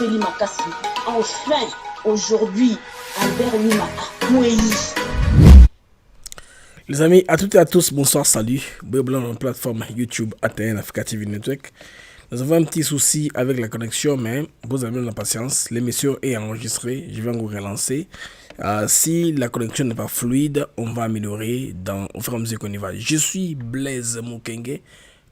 Feli Makassi. Enfin, aujourd'hui, Albert Lima a Mouéi. Les amis, à toutes et à tous, bonsoir, salut. Bienvenue dans la plateforme YouTube ATN Africa TV Network. Nous avons un petit souci avec la connexion, mais vous avez de la patience. L'émission est enregistrée, je vais vous relancer. Si la connexion n'est pas fluide, on va améliorer au fur et à mesure qu'on y va. Je suis Blaise Mukenge,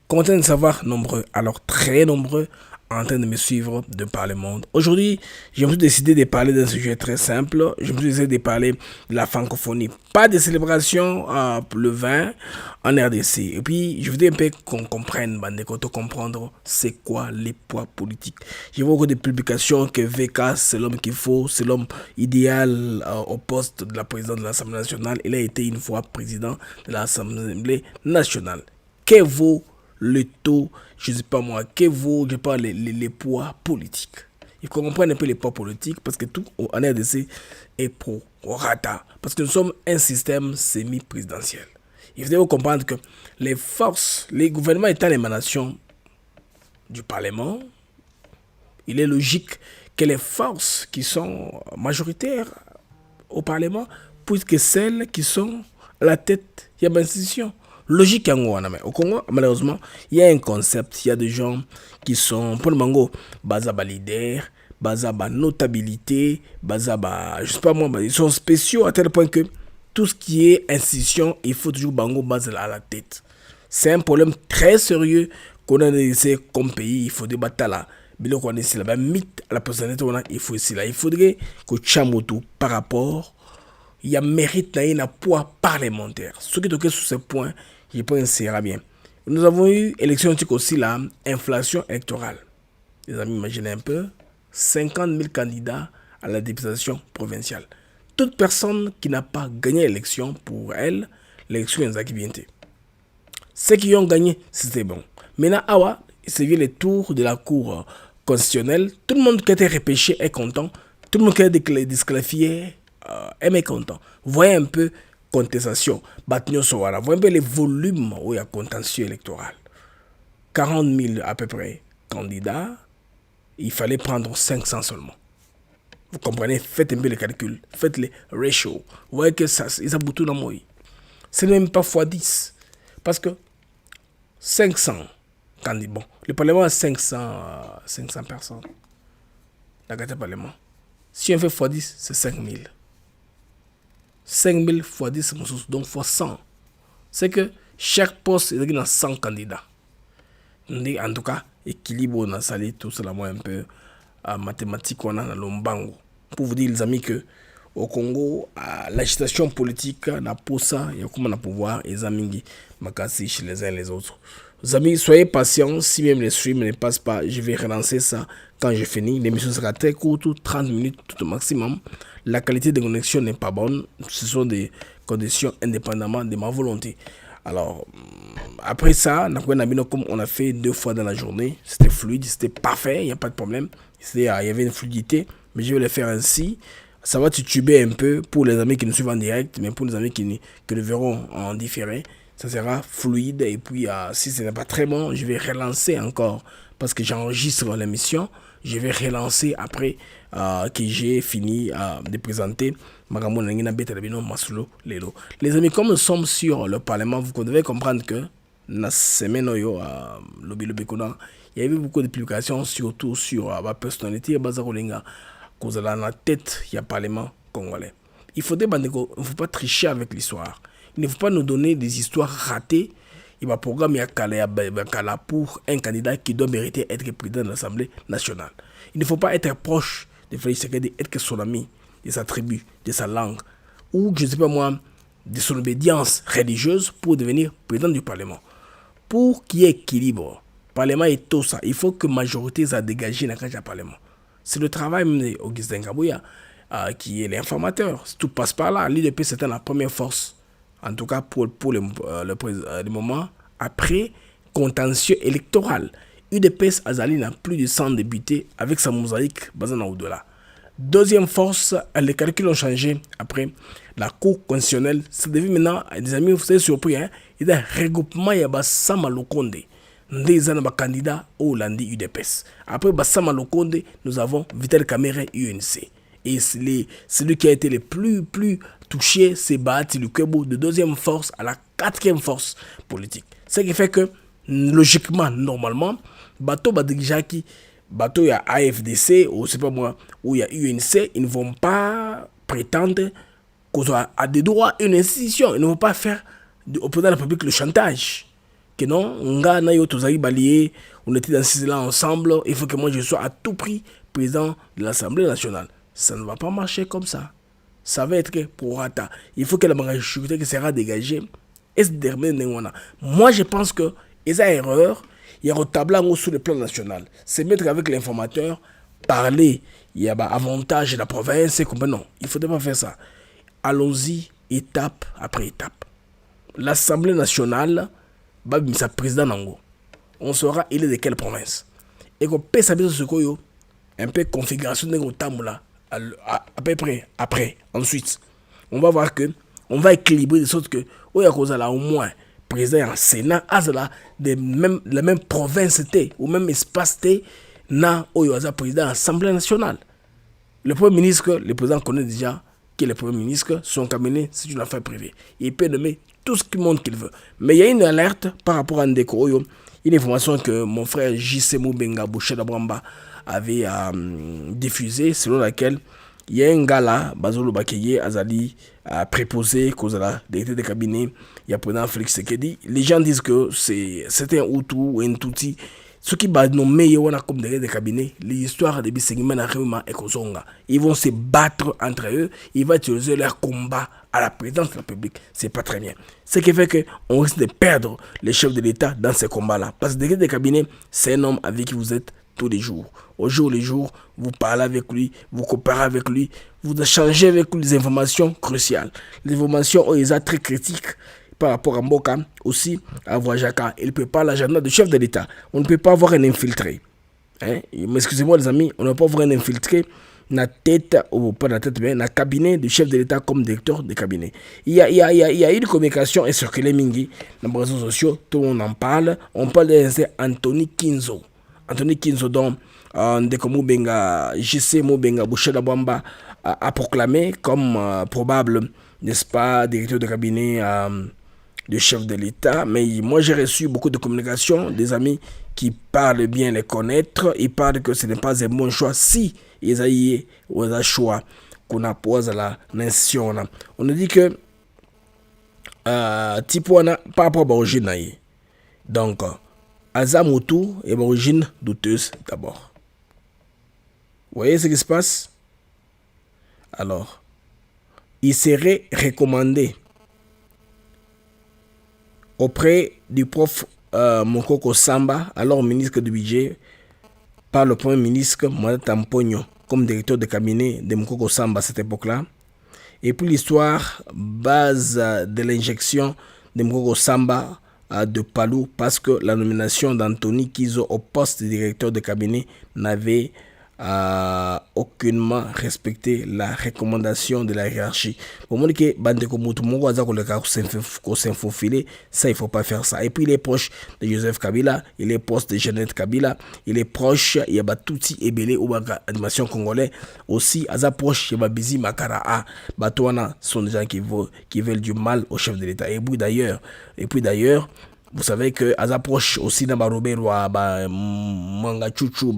content de savoir nombreux, alors très nombreux, en train de me suivre de par le monde. Aujourd'hui, je me suis décidé de parler d'un sujet très simple. Je me suis décidé de parler de la francophonie. Pas de célébration le 20 en RDC. Et puis, je voudrais un peu qu'on comprenne, comprendre c'est quoi les poids politiques. J'ai vu beaucoup de publications que VK, c'est l'homme qu'il faut, c'est l'homme idéal au poste de la présidente de l'Assemblée nationale. Il a été une fois président de l'Assemblée nationale. Que vaut le taux, je ne sais pas moi, que vaut, je parle les poids politiques. Il faut comprendre un peu les poids politiques parce que tout en RDC est pro rata. Parce que nous sommes un système semi-présidentiel. Il faut comprendre que les forces, les gouvernements étant l'émanation du Parlement, il est logique que les forces qui sont majoritaires au Parlement puissent que celles qui sont à la tête de l'institution. Logique au Congo, malheureusement, il y a un concept, il y a des gens qui sont, pour le mango, bazaba leader, bazaba notabilité, bazaba, je sais pas moi, ils sont spéciaux à tel point que tout ce qui est institution, il faut toujours bango base à la tête. C'est un problème très sérieux qu'on a laissé comme pays, il faut débattre là. Mais qu'on est ici là, mythe à la personnalité, il faut ici là. Il faudrait que Chamoto, par rapport, il y a mérite d'un poids parlementaire. Ce qui est sur ce point, je pense que ça ira bien. Nous avons eu élection aussi là, inflation électorale. Les amis, imaginez un peu, 50 000 candidats à la députation provinciale. Toute personne qui n'a pas gagné l'élection, pour elle, l'élection est acquitté. Ceux qui ont gagné, c'était bon. Maintenant, awa, c'est vu les tours de la cour constitutionnelle. Tout le monde qui a été repêché est content. Tout le monde qui a été disqualifié est mécontent. Voyez un peu contestation. Voyez un peu les volumes où il y a contentieux électoral. 40 000 à peu près candidats. Il fallait prendre 500 seulement. Vous comprenez? Faites un peu les calculs. Faites les ratios. Vous voyez que ça, ils ont beaucoup dans c'est même pas x10. Parce que 500 candidats. Bon, le Parlement a 500 personnes. Le Parlement. Si on fait x10, c'est 5000. 5000 x 10, donc x 100. C'est que chaque poste est dans 100 candidats. En tout cas, équilibre, on a salé tout cela, moi un peu mathématique, on a dans l'ombango. Pour vous dire, les amis, que au Congo, l'agitation politique n'a pas ça, il y a comment on a pouvoir, les amis, makasi chez les uns et les autres. Les amis, soyez patients, si même les streams ne passent pas, je vais relancer ça quand je finis. L'émission sera très courte, 30 minutes tout au maximum. La qualité de connexion n'est pas bonne, ce sont des conditions indépendamment de ma volonté. Alors, après ça, comme on a fait 2 fois dans la journée, c'était fluide, c'était parfait, il n'y a pas de problème. Il y avait une fluidité, mais je vais le faire ainsi. Ça va tituber un peu pour les amis qui nous suivent en direct, mais pour les amis qui le verront en différé, ça sera fluide. Et puis, si ce n'est pas très bon, je vais relancer encore parce que j'enregistre l'émission. Je vais relancer après que j'ai fini de présenter. Les amis, comme nous sommes sur le Parlement, vous devez comprendre que la semaine il y a eu beaucoup de publications, surtout sur ma personnalité et Bazarolinga. Cause dans la tête, il y a Parlement congolais. Il ne faut pas tricher avec l'histoire. Il ne faut pas nous donner des histoires ratées. Il va programmer pour un candidat qui doit mériter d'être président de l'Assemblée nationale. Il ne faut pas être proche de Félix Tshisekedi, être son ami, de sa tribu, de sa langue, ou, je ne sais pas moi, de son obédience religieuse pour devenir président du Parlement. Pour qu'il y ait équilibre, le Parlement est tout ça. Il faut que la majorité soit dégagée dans le Parlement. C'est le travail d'Augustin Kabouya, qui est l'informateur. Tout passe par là. L'UDP, c'était la première force, en tout cas pour le moment, après contentieux électoral. UDPS Azali n'a plus de 100 députés avec sa mosaïque basée au-delà. Deuxième force, les calculs ont changé après la Cour constitutionnelle. Ça devient maintenant, des amis, vous êtes surpris, il y a un regroupement, il y a Sama Lokonde. des candidats au Landi UDPS. Après Bassama Lokonde, nous avons Vital Kamerhe UNC. Et celui qui a été le plus touché, c'est Bahati Lukwebo, de deuxième force à la quatrième force politique. Ce qui fait que, logiquement, normalement, Bato Badrijaki, Bato, il y a AFDC, ou c'est pas moi, ou il y a UNC, ils ne vont pas prétendre qu'on a des droits une institution. Ils ne vont pas faire au président de la République le chantage. Que non, on était dans ce là ensemble, il faut que moi je sois à tout prix président de l'Assemblée nationale. Ça ne va pas marcher comme ça. Ça va être pour Rata. Il faut que la majorité qui sera dégagée. Moi, je pense que les erreurs, il y a un tableau sur le plan national. C'est mettre avec l'informateur, parler, il y a avantage de la province, non, il ne faudrait pas faire ça. Allons-y, étape après étape. L'Assemblée nationale, sa président Nango, on saura il est de quelle province. Et qu'on peut savoir ce qu'il y a un peu configuration de notre là. À peu près après, ensuite, on va voir que on va équilibrer de sorte que au moins président en Sénat la même province ou même espace na président de l'Assemblée nationale. Le Premier ministre, le président connaît déjà que le Premier ministre, son cabinet, c'est une affaire privée. Il peut nommer tout ce qu'il veut. Mais il y a une alerte par rapport à Ndeko, une information que mon frère J.C. Moubenga Boucher Bramba avait diffusé, selon laquelle il y a un gars là, Bazolo Bakeye, Azali, préposé, Kozala, directeur de cabinet, il y a président Félix Sekedi. Les gens disent que c'est un Hutu ou un Tutsi. Ce qui va nommer comme directeur de cabinet, l'histoire de Bissegimena Reuma et Kozonga. Ils vont se battre entre eux, ils vont utiliser leur combat à la présidence de la République. C'est pas très bien. Ce qui fait qu'on risque de perdre les chefs de l'État dans ces combats-là. Parce que le directeur de cabinet, c'est un homme avec qui vous êtes tous les jours. Au jour le jour, vous parlez avec lui, vous coopérez avec lui, vous échangez avec lui des informations cruciales. Les informations, ils sont très critiques par rapport à Mboka, aussi à Voajaka. Il ne peut pas l'agenda du chef de l'État. On ne peut pas avoir un infiltré. Hein? Excusez-moi les amis, on ne peut pas avoir un infiltré na tête, ou pas la tête, mais na cabinet du chef de l'État comme directeur de cabinet. Il y a une communication et circulée mingi dans les réseaux sociaux, tout le monde en parle. On parle de Anthony Kinzo. Anthony Kinzo, dont Ndeko Moubenga, JC Moubenga Bouchela Bamba a proclamé comme probable, n'est-ce pas, directeur de cabinet du chef de l'État. Mais moi, j'ai reçu beaucoup de communications, des amis qui parlent bien les connaître. Ils parlent que ce n'est pas un bon choix si ils ont un choix qu'on a posé à la nation. On a dit que Tipouana, par rapport à l'origine, donc, Azamutu est d'origine douteuse d'abord. Vous voyez ce qui se passe? Alors, il serait recommandé auprès du prof Mokoko Samba, alors ministre du budget, par le premier ministre Mohamed Tampogno, comme directeur de cabinet de Mokoko Samba à cette époque-là. Et puis l'histoire base de l'injection de Mokoko Samba de Palou, parce que la nomination d'Anthony Kizo au poste de directeur de cabinet n'avait aucunement respecté la recommandation de la hiérarchie. Pour moi, que ça, il faut pas faire ça. Et puis, il est proche de Joseph Kabila, il est proche de Jeannette Kabila, il est proche, il y a Batouti Ebele ou animation congolais. Aussi, à sa proche, il y a Bizi Makara. Batouana sont des gens qui veulent du mal au chef de l'État. Et puis d'ailleurs, vous savez que à approche aussi dans Robert Manga Chuchu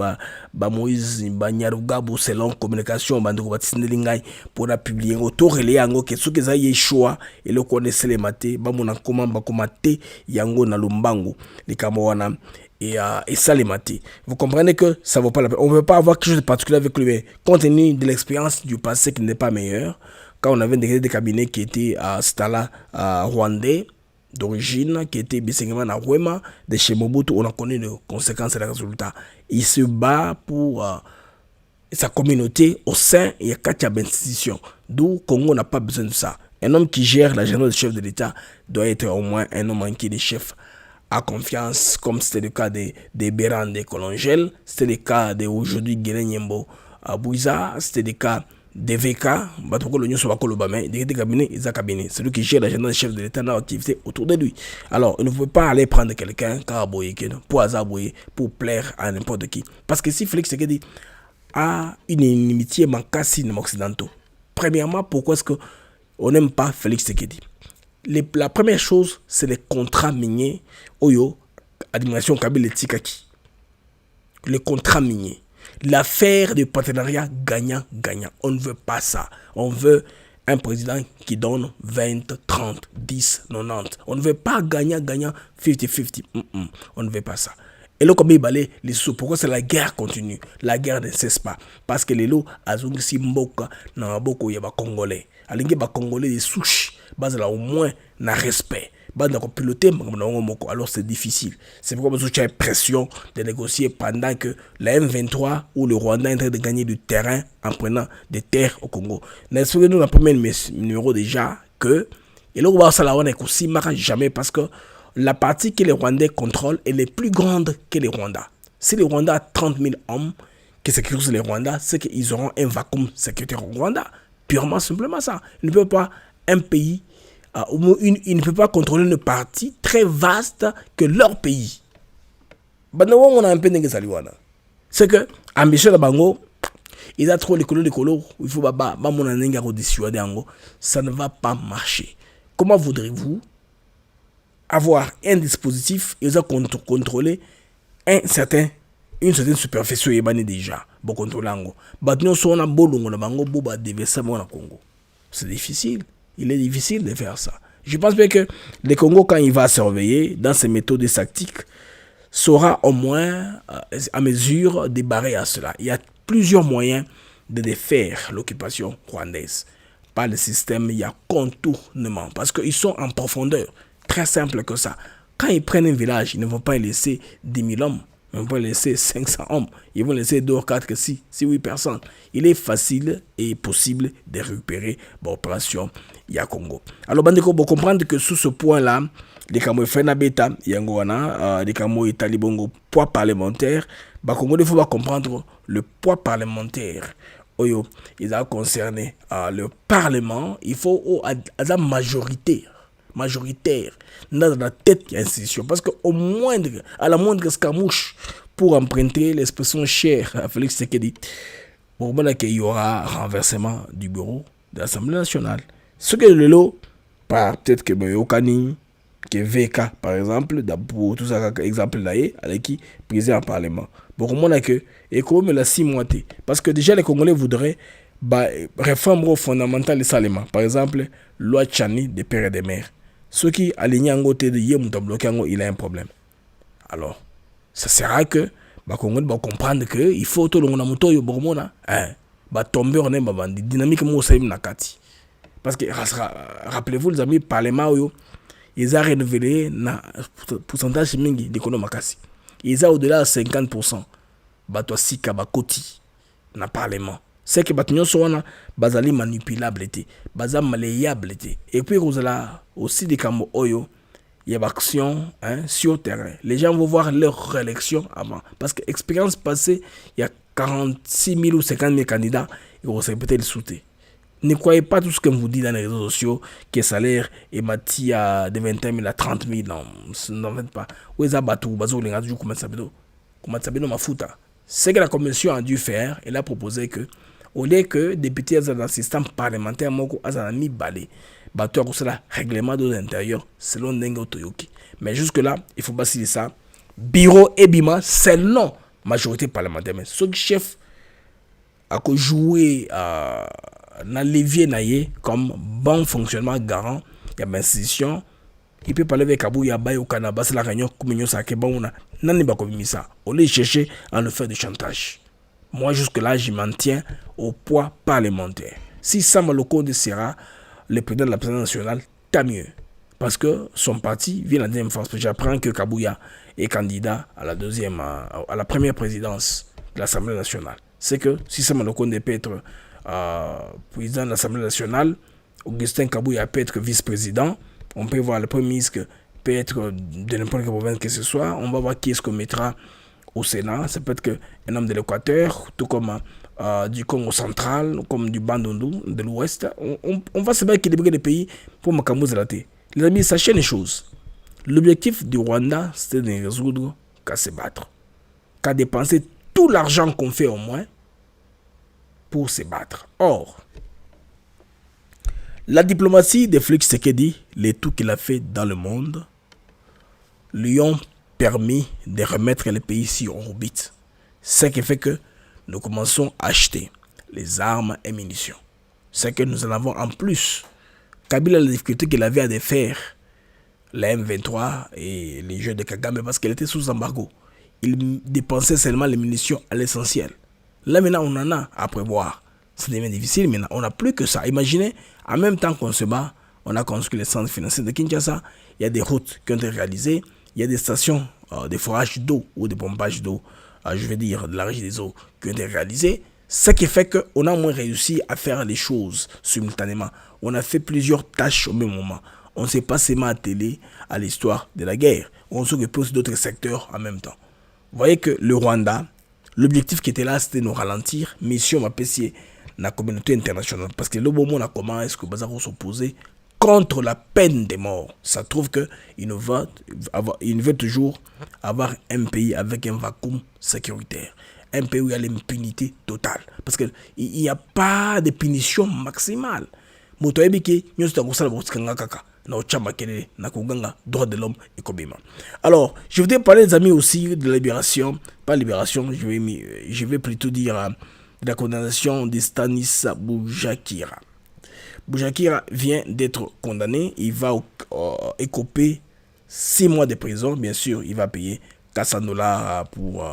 Moïse Nyarugabu selon communication bandeko batsindelingai pour la publier autour les yango que ceux qui ont choix et le connaissent les matés bamona comment bakomate yango na lumbango les Camerounais et ça les matés. Vous comprenez que ça vaut pas la peine. On ne peut pas avoir quelque chose de particulier avec lui, mais compte tenu de l'expérience du passé qui n'est pas meilleur. Quand on avait des cabinets qui étaient à Stala rwandais d'origine, qui était Bissengema na Wema, de chez Mobutu, on a connu les conséquences et les résultats. Il se bat pour sa communauté au sein et à 4 institutions. D'où Congo n'a pas besoin de ça. Un homme qui gère la gestion du chef de l'État doit être au moins un homme en qui les chefs a confiance, comme c'était le cas de Béran de Colongel, c'était le cas d'aujourd'hui Guérin Nyembo à Bouiza, c'était le cas DVK, celui qui gère l'agenda des chefs de l'État dans l'activité autour de lui. Alors, il ne peut pas aller prendre quelqu'un pour plaire à n'importe qui. Parce que si Félix Tshisekedi a une inimitié mancassi dans l'Occidentaux, premièrement, pourquoi est-ce qu'on n'aime pas Félix Tshisekedi? La première chose, c'est les contrats miniers Oyo, administration Kabila Tikaki. Les contrats miniers. L'affaire du partenariat gagnant-gagnant. On ne veut pas ça. On veut un président qui donne 20, 30, 10, 90. On ne veut pas gagnant-gagnant 50-50. On ne veut pas ça. Et là, comme il balait les sous, pourquoi c'est la guerre continue? La guerre ne cesse pas. Parce que les lots, azong si mboka, na boko yaba congolais. Alingue ba congolais des souches. Base là au moins, na respect. Alors c'est difficile. C'est pourquoi vous avez pression de négocier pendant que la M23 ou le Rwanda est en train de gagner du terrain en prenant des terres au Congo. N'est-ce pas que nous avons premier numéro déjà que et là on va ça aussi marche jamais parce que la partie que les Rwandais contrôlent est plus grande que les Rwandais. Si les Rwandais ont 30 000 hommes qui sécurisent les Rwandais, c'est qu'ils auront un vacuum sécuritaire au Rwanda. Purement simplement ça. Il ne peut pas un pays il ne peut pas contrôler une partie très vaste que leur pays. C'est que ambition de Bango, il a trop les colos, il faut ça ne va pas marcher. Comment voudrez-vous avoir un dispositif et contrôler une certaine superficie déjà pour contrôler Congo. C'est difficile. Il est difficile de faire ça. Je pense bien que le Congo, quand il va surveiller dans ses méthodes tactiques, sera au moins à mesure de barrer à cela. Il y a plusieurs moyens de défaire l'occupation rwandaise. Par le système, il y a contournement. Parce qu'ils sont en profondeur. Très simple que ça. Quand ils prennent un village, ils ne vont pas laisser 10 000 hommes. Ils ne vont pas laisser 500 hommes. Ils vont laisser 2 ou 4, 6, 8 personnes. Il est facile et possible de récupérer l'opération Congo. Alors, vous comprendre que sous ce point-là, les Camerounais Fena Beta, Yangoana, les Camerounais Talibongo, poids parlementaire, il faut comprendre le poids parlementaire. Ils ont concerné le Parlement. Il faut la majoritaire dans la tête de l'institution. Parce qu'au moindre, à la moindre escarmouche, pour emprunter l'expression chère à Félix Tshisekedi, il y aura renversement du bureau de l'Assemblée nationale. Ce que le lot, peut-être que Yokani, que VK par exemple, pour tout ça, exemple là, avec qui président en Parlement. Pour moi, que et comme la 6 mois, parce que déjà les Congolais voudraient réforme fondamentale et salement. Par exemple, loi Tchani des pères et des mères. Ceux qui alignent en côté de Yémouta bloqué, il a un problème. Alors, ça sera que les Congolais vont comprendre qu'il faut tout le monde tomber en un dynamique nakati. Parce que rappelez-vous les amis, le Parlement ils ont renouvelé le pourcentage de l'économie. Ils ont au-delà de 50%. Bato sika bakoti na Parlement. C'est que bato nyonso bazali manipulable été, baza malléable été. Et puis vous allez aussi des cambo oyo, il y a action sur le terrain. Les gens vont voir leur réélection avant parce que expérience passée, il y a 46 000 ou 50 000 candidats, ils vont répéter le sauter. Ne croyez pas tout ce que vous dit dans les réseaux sociaux que le salaire est bâti de 21 000 à 30 000. Non, n'en faites pas. Où est-ce que mafuta? Ce que la commission a dû faire, elle a proposé que, au lieu que députés dans le système parlementaire, il bateau a le règlement de l'intérieur selon Nengo Toyoki. Mais jusque-là, il faut bâtir ça. Bureau et Bima, c'est non majorité parlementaire. Mais ce chef a joué dans l'évier naïe comme bon fonctionnement garant, il y a une institution. Il peut parler avec Kabou Yaba au Canada, c'est la réunion comme nous ça Kebaouna. Nani ba comme ça. On les chercher à le faire de chantage. Moi jusque là, je m'en tiens au poids parlementaire. Si Sama Loko sera le président de la présidence nationale, tant mieux. Parce que son parti vient la deuxième fois. J'apprends que Kabouya est candidat à la première présidence de l'Assemblée nationale. C'est que si Sama Loko peut être président de l'Assemblée nationale, Augustin Kabouya peut être vice-président. On peut voir le premier ministre peut être de n'importe quelle province que ce soit. On va voir qui est-ce qu'on mettra au Sénat, ça peut être un homme de l'Équateur, tout comme du Congo central, comme du Bandundu, de l'Ouest. On va se battre équilibrer les pays pour Makambo Zelaté. Les amis, sachez les choses. L'objectif du Rwanda, c'était de ne résoudre qu'à se battre. Qu'à dépenser tout l'argent qu'on fait au moins pour se battre. Or, la diplomatie de Félix Tshisekedi, les tout qu'il a fait dans le monde, lui ont permis de remettre les pays ici en orbite. Ce qui fait que nous commençons à acheter les armes et munitions. Ce que nous en avons en plus. Kabila, la difficulté qu'il avait à défaire la M23 et les jeux de Kagame parce qu'elle était sous embargo. Il dépensait seulement les munitions à l'essentiel. Là maintenant on en a à prévoir. Ça devient difficile maintenant. On n'a plus que ça. Imaginez, en même temps qu'on se bat, on a construit les centres financiers de Kinshasa. Il y a des routes qui ont été réalisées. Il y a des stations de forage d'eau ou de pompage d'eau, je veux dire de la régie des eaux, qui ont été réalisées. Ce qui fait qu'on a au moins réussi à faire les choses simultanément. On a fait plusieurs tâches au même moment. On ne s'est pas seulement attelé à l'histoire de la guerre. On s'occupe aussi d'autres secteurs en même temps. Vous voyez que le Rwanda, l'objectif qui était là, c'était de nous ralentir. Mission m'a payé la communauté internationale. Parce que le moment, comment est-ce que Bazaro s'opposait contre la peine de mort. Ça trouve qu'il veut toujours avoir un pays avec un vacuum sécuritaire. Un pays où il y a l'impunité totale. Parce qu'il n'y a pas de punition maximale. Alors, je voudrais parler des amis aussi de la libération. Pas libération, je vais plutôt dire de la condamnation de Stanis Boujakira. Boujakira vient d'être condamné. Il va écoper 6 mois de prison. Bien sûr, il va payer $400 pour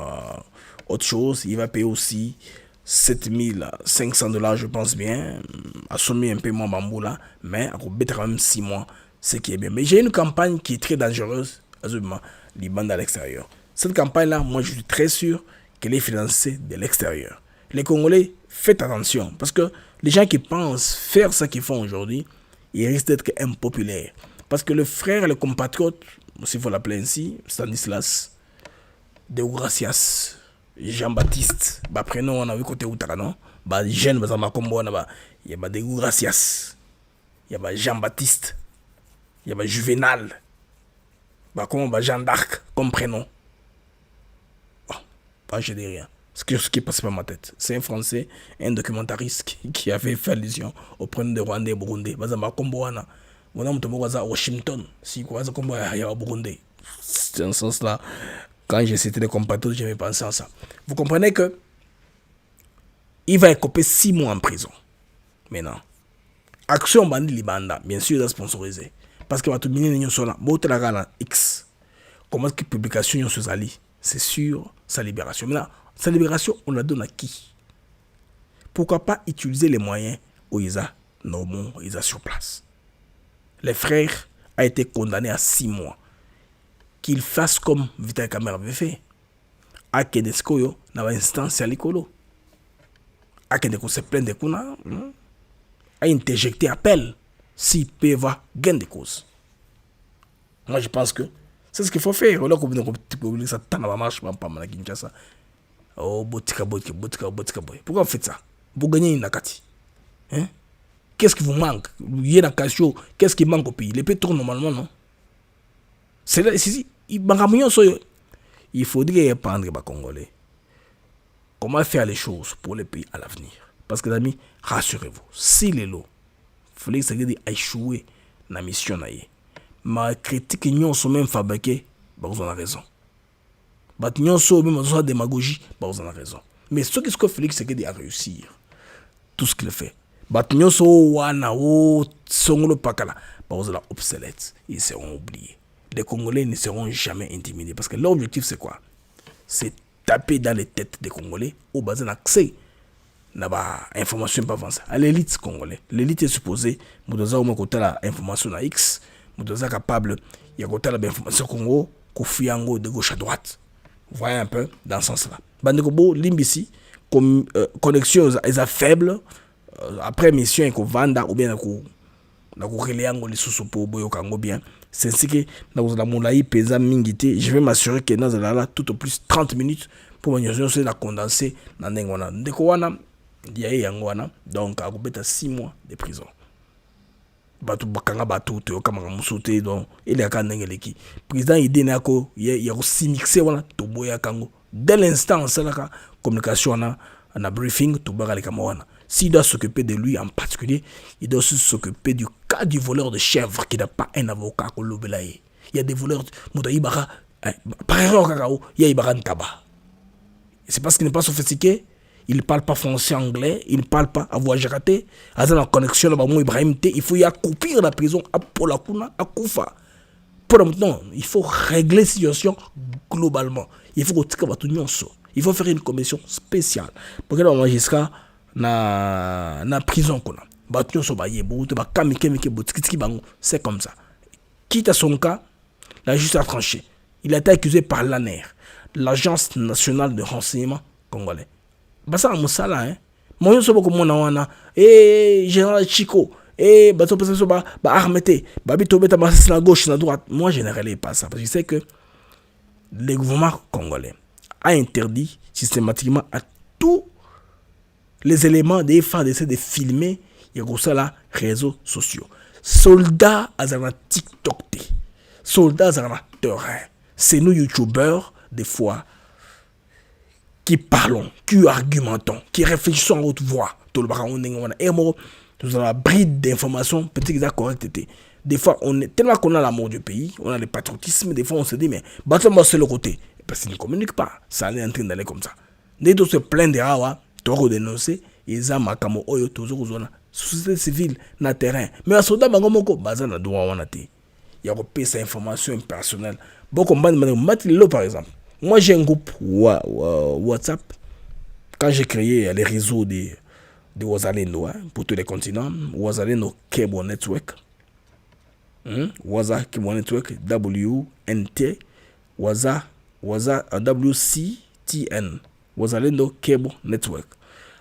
autre chose. Il va payer aussi $7,500, je pense bien. Assommer un peu moins bamboula. Mais à mettre quand même 6 mois, ce qui est bien. Mais j'ai une campagne qui est très dangereuse. Les bandes à l'extérieur. Cette campagne-là, moi, je suis très sûr qu'elle est financée de l'extérieur. Les Congolais, faites attention. Parce que les gens qui pensent faire ce qu'ils font aujourd'hui, ils risquent d'être impopulaires. Parce que le frère, le compatriote, s'il faut l'appeler ainsi, Stanislas Deogracias, Jean-Baptiste, prénom on a vu côté Outarano, jeune, il y a Deogracias, il y a Jean-Baptiste, il y a Juvenal, comme Jean d'Arc, comme prénom. Je dis rien. Ce qui passe par ma tête. C'est un Français, un documentariste qui avait fait allusion au prénom de Rwandais et Burundais. Washington, si quoi ça comme Burundi. C'est un sens là. Quand j'ai cité les compatriotes, j'avais pensé à ça. Vous comprenez que il va écoper 6 mois en prison. Maintenant, Action Bandit Libanda, bien sûr, est sponsorisé. Parce que tout le monde là, beaucoup de X. Comment est-ce que publication sur Zali? C'est sûr, sa libération. Maintenant, sa libération, on la donne à qui? Pourquoi pas utiliser les moyens où ils ont normaux, ils ont sur place? Les frères a été condamné à 6 mois. Qu'il fasse comme Vital Kamerhe avait fait. A Kedeskoyo, dans l'instance à l'écolo. A Kedeko se plaint de Kuna, a interjecté appel si PEVA gagne des causes. Moi, je pense que c'est ce qu'il faut faire. On a comme ça, tant à marche, pas mal à Kinshasa. Oh, botika. Pourquoi vous faites ça? Vous gagnez une nakati. Hein? Qu'est-ce qui vous manque? Qu'est-ce qui manque au pays? Les pays tournent normalement, non? C'est là, il faudrait apprendre les Congolais comment faire les choses pour les pays à l'avenir. Parce que, les amis, rassurez-vous, si les lots, Félix Tshisekedi a échoué dans la mission, ma critique, ils sont même fabriqués, vous en avez raison. Ils sont même en démagogie, vous en avez raison. Mais ce que Félix Tshisekedi a réussi, tout ce qu'il fait, ils sont obsolètes, ils seront oubliés. Les Congolais ne seront jamais intimidés. Parce que leur objectif, c'est quoi? C'est taper dans les têtes des Congolais au bas d'un accès. Information pas avancée. À l'élite congolaise. L'élite est supposée, nous devons avoir l'information à X, nous devons être capable, il y a l'information Congo, Kofiango de gauche à droite. Vous voyez un peu dans ce sens-là. Bandekobo, Limbisi, connexion est faible, après mission, il y a Vanda ou bien na kokele yango lisusu po boyoka yango bien. C'est ainsi que dans la moulaï pesa mingité, je vais m'assurer que dans la tout au plus 30 minutes pour manier la condenser dans n'engwana. Ndeko wana diaye yangwana donc a kobeta 6 mois de prison. Batu bakanga batu te okamanga musote donc il y a kan ngeleki. Président idée nako ya ko simixer wana to boya kango. Dès l'instant ça communication na briefing to bakale kamawana. S'il doit s'occuper de lui en particulier, il doit aussi s'occuper du cas du voleur de chèvre qui n'a pas un avocat. Il y a des voleurs, par erreur, il y a Ibara Ntaba. C'est parce qu'il n'est pas sophistiqué, il ne parle pas français, anglais, il ne parle pas à voix jaraté. À la connexion, il faut y accroupir la prison à Polakuna, à Koufa. Pour maintenant, il faut régler la situation globalement. Il faut il faut faire une commission spéciale. Pour que le magistrat na prison kona batyo so ba yebo te ba kamike botiki bango, c'est comme ça. Quitte à son cas, la justice a tranché. Il a été accusé par l'ANER, l'Agence nationale de renseignement congolais. Basa musala hein. Moyo so boko mona wana général Chico bato pesa so ba armete ba bito beta ba na gauche na droite. Moi je ne relève pas ça parce que je sais que le gouvernement congolais a interdit systématiquement à tous les éléments des FARDC de filmer et ça là réseaux sociaux. Soldats à TikTok, soldats à terrain. C'est nous youtubeurs des fois qui parlons, qui argumentons, qui réfléchissons à haute voix. Tout le monde et moi nous avons un bride d'informations peut-être que correct. Des fois on est tellement qu'on a l'amour du pays, on a le patriotisme. Des fois on se dit mais battez-moi sur le côté parce qu'ils ne communiquent pas. Ça est en train d'aller comme ça. Dès que se plaindre toro dénoncer ils ont makamo oyo toujours zona société civile na terrain mais à soda bango moko baza na droit wana te ya ko pesa information personnelle beaucoup matilo par exemple moi j'ai un groupe WhatsApp quand j'ai créé les réseaux de Wazalendo pour tous les continents Wazalendo Cable Network Waza Cable Network WNT Waza WCTN Wazalendo Cable Network.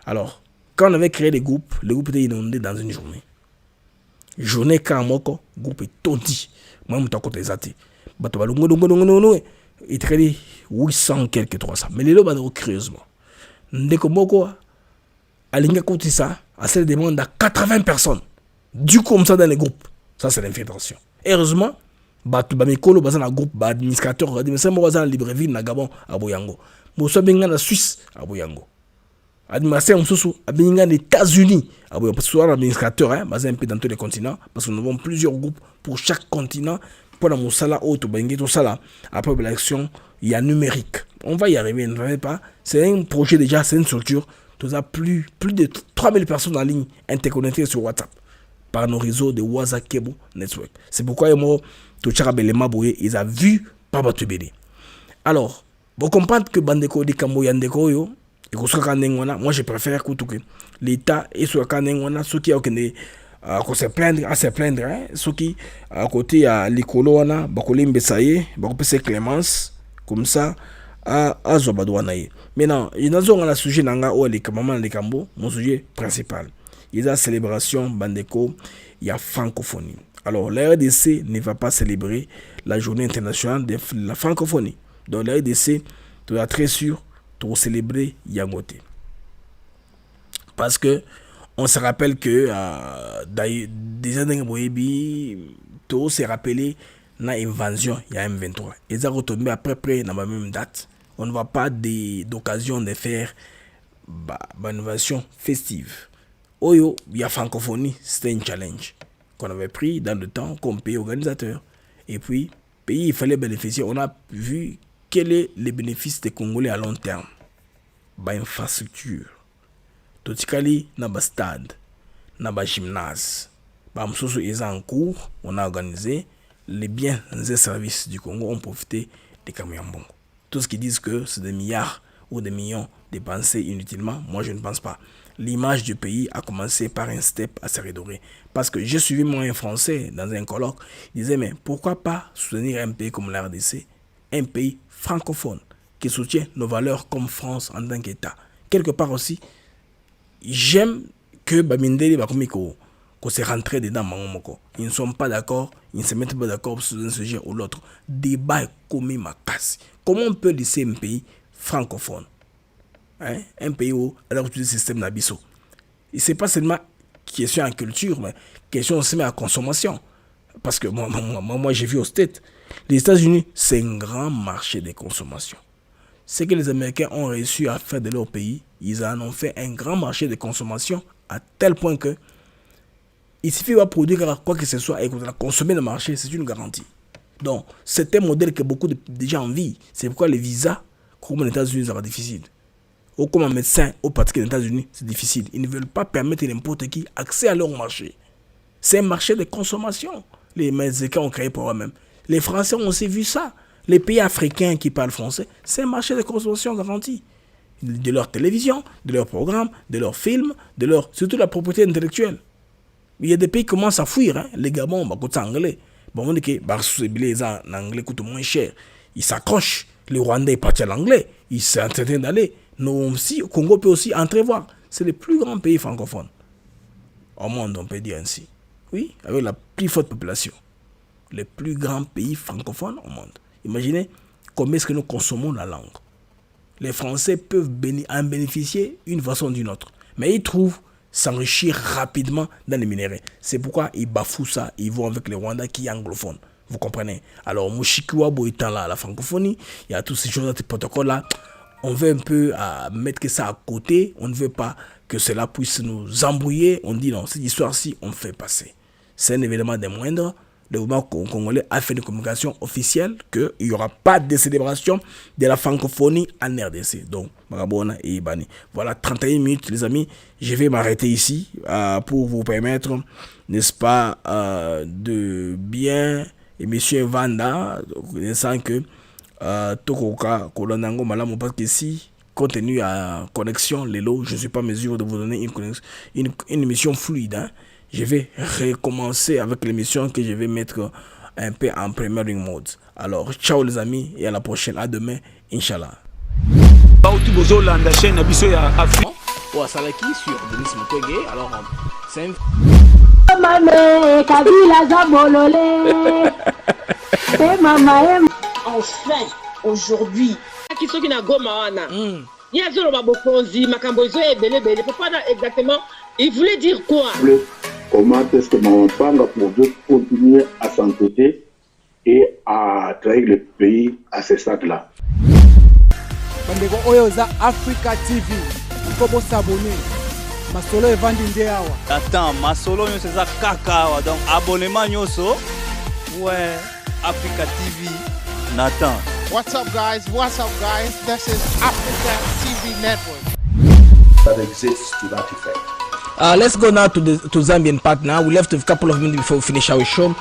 Alors, quand on avait créé les groupes étaient inondés dans une journée. Journée quand moko, groupe est tondi. Moi, je suis exact. Il était 800 quelques 300. Mais les lots, curieusement. Ndeko moko, alinga koti ça, à celle demande à 80 personnes. Du comme ça dans les groupes. Ça, c'est l'infiltration. Heureusement, Mikolo, un groupe administrateur, mais c'est moi, Libreville, na Gabon, à Boyango. Moso benga na Suisse aboyango. Administrateur mosusu abenga les États-Unis aboyango parce que soit administrateur basé un peu dans tous les continents parce que nous avons plusieurs groupes pour chaque continent pour la mosala auto bengi tout ça là après l'élection il y a numérique. On va y arriver, ne savez pas, c'est un projet déjà, c'est une structure, tu as plus de 3000 personnes en ligne interconnectées sur WhatsApp par nos réseaux de WhatsApp Cable Network. C'est pourquoi moi tout Charabelema Boye, ils a vu pas batubeli. Alors vous comprenez que Bandeko de Kambo Yandeko yo, et moi je préfère que l'État et ce Kanengwana, ceux qui ont se plaindre, ceux qui à côté à l'écolo, Bakolim Besaye, Bakopese Clémence, comme ça, à Zobadouanaye. Maintenant, il y a un sujet nanga ou les Kamaman de Kambo, mon sujet principal. Il y a célébration Bandeko, il y a francophonie. Alors, la RDC ne va pas célébrer la journée internationale de la francophonie. Donc la RDC, tu es très sûr de célébrer Yangote. Parce que on se rappelle que des années tout s'est rappelé na invasion il y a M23. Ils ont retombé à peu près dans la même date. On ne voit pas d'occasion de faire une invasion festive. Oyo, il y a francophonie, c'était un challenge qu'on avait pris dans le temps comme pays organisateur. Et puis, pays, il fallait bénéficier. On a vu quel est le bénéfice des Congolais à long terme. Infrastructure. Totikali, na ba stade, na ba gymnase. Msoso est en cours, on a organisé les biens et services du Congo ont profité des camions bongo. Tout ce qui disent que c'est des milliards ou des millions dépensés inutilement, moi je ne pense pas. L'image du pays a commencé par un step à se redorer. Parce que j'ai suivi moi un Français dans un colloque, il disait mais pourquoi pas soutenir un pays comme la RDC, un pays francophone qui soutient nos valeurs comme France en tant qu'État. Quelque part aussi, j'aime que Bamindeli Bakomiko qu'on s'est rentré dedans. Ils ne sont pas d'accord, ils ne se mettent pas d'accord sur un sujet ou l'autre. Débat est commis ma casse. Comment on peut laisser un pays francophone, hein? Un pays où alors tu dis système d'abisso. Et c'est pas seulement question en culture, mais question aussi à consommation. Parce que moi j'ai vu aux States, les États-Unis, c'est un grand marché de consommation. Ce que les Américains ont réussi à faire de leur pays, ils en ont fait un grand marché de consommation à tel point que il suffit de produire quoi que ce soit et de la consommer dans le marché, c'est une garantie. Donc, c'est un modèle que beaucoup de gens envient. C'est pourquoi les visas, comme aux États-Unis, c'est difficile. Ou comme un médecin, au pratique aux États-Unis, c'est difficile. Ils ne veulent pas permettre à n'importe qui accès à leur marché. C'est un marché de consommation. Les Mexicains ont créé pour eux-mêmes. Les Français ont aussi vu ça. Les pays africains qui parlent français, c'est un marché de consommation garanti. De leur télévision, de leurs programmes, de leurs films, surtout la propriété intellectuelle. Il y a des pays qui commencent à fuir. Hein. Les Gabon, c'est anglais. Bon, on dit que les anglais coûtent moins cher. Ils s'accrochent. Les Rwandais ils partent à l'anglais. Ils sont en train d'aller. Nous aussi, au Congo peut aussi entrevoir. C'est les plus grands pays francophones au monde, on peut dire ainsi. Oui, avec la plus forte population. Les plus grands pays francophones au monde. Imaginez combien est-ce que nous consommons la langue. Les Français peuvent en bénéficier d'une façon ou d'une autre. Mais ils trouvent s'enrichir rapidement dans les minéraux. C'est pourquoi ils bafouent ça. Ils vont avec les Rwandais qui sont anglophones. Vous comprenez? Alors, Mouchikiwabo étant là, la francophonie, il y a tous ces choses, ces protocoles-là. On veut un peu mettre ça à côté. On ne veut pas que cela puisse nous embrouiller. On dit non, cette histoire-ci, on fait passer. C'est un événement des moindres. Le gouvernement congolais a fait une communication officielle qu'il n'y aura pas de célébration de la francophonie en RDC. Donc, Marabona et Ibani. Voilà, 31 minutes, les amis. Je vais m'arrêter ici pour vous permettre, n'est-ce pas, de bien, et monsieur Vanda, connaissant que Tokoka, Kolonango, Malamu, parce que si, compte tenu à connexion, Lelo, je ne suis pas en mesure de vous donner une émission fluide, hein. Je vais recommencer avec l'émission que je vais mettre un peu en première mode. Alors, ciao les amis et à la prochaine. À demain, Inch'Allah. Alors, c'est enfin, aujourd'hui, exactement, il voulait dire quoi? Comment est-ce que Maman Panga pourrait continuer à s'entêter et à trahir le pays à ce stade-là? Bandeko oyo za Africa TV, kobo s'abonner. Masolo evandi nde awa. Attends, masolo nyo c'est ça kaka awa. Donc abonnement nyoso. Ouais, Africa TV. Nathan. What's up guys? This is Africa TV Network. That exists to that effect. Let's go now to Zambian part now. We left a couple of minutes before we finish our show.